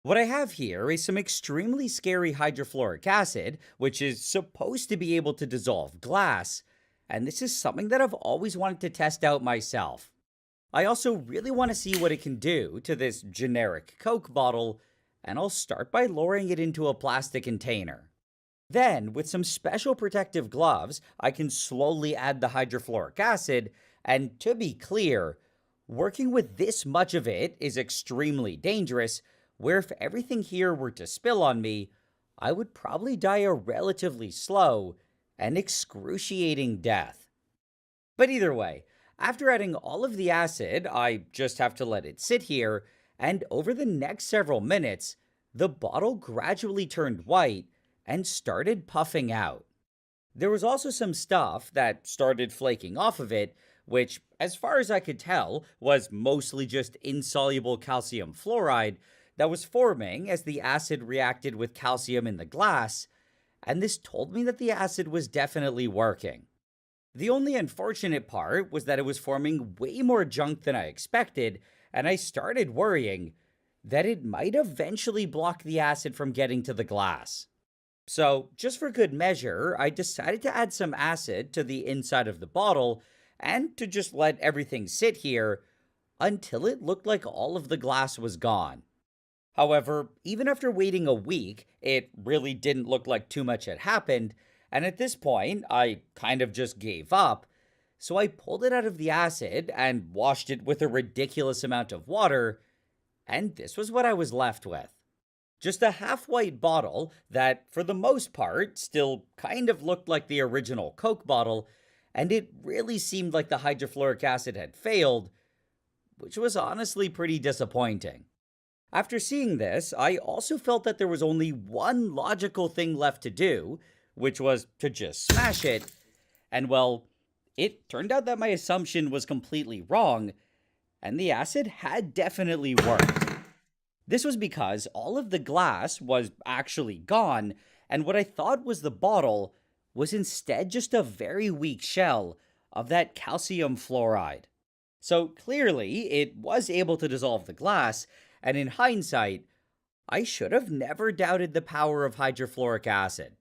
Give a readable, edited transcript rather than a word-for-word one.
What I have here is some extremely scary hydrofluoric acid, which is supposed to be able to dissolve glass, and this is something that I've always wanted to test out myself. I also really want to see what it can do to this generic Coke bottle, and I'll start by lowering it into a plastic container. Then, with some special protective gloves, I can slowly add the hydrofluoric acid, and to be clear, working with this much of it is extremely dangerous, where if everything here were to spill on me, I would probably die a relatively slow and excruciating death. But either way, after adding all of the acid, I just have to let it sit here, and over the next several minutes, the bottle gradually turned white and started puffing out. There was also some stuff that started flaking off of it, which, as far as I could tell, was mostly just insoluble calcium fluoride that was forming as the acid reacted with calcium in the glass, and this told me that the acid was definitely working. The only unfortunate part was that it was forming way more junk than I expected, and I started worrying that it might eventually block the acid from getting to the glass. So, just for good measure, I decided to add some acid to the inside of the bottle and to just let everything sit here until it looked like all of the glass was gone. However, even after waiting a week, it really didn't look like too much had happened, and at this point, I kind of just gave up. So I pulled it out of the acid and washed it with a ridiculous amount of water, and this was what I was left with. Just a half white bottle that, for the most part, still kind of looked like the original Coke bottle, and it really seemed like the hydrofluoric acid had failed, which was honestly pretty disappointing. After seeing this, I also felt that there was only one logical thing left to do, which was to just smash it, and well, it turned out that my assumption was completely wrong, and the acid had definitely worked. This was because all of the glass was actually gone, and what I thought was the bottle was instead just a very weak shell of that calcium fluoride. So clearly, it was able to dissolve the glass, and in hindsight, I should have never doubted the power of hydrofluoric acid.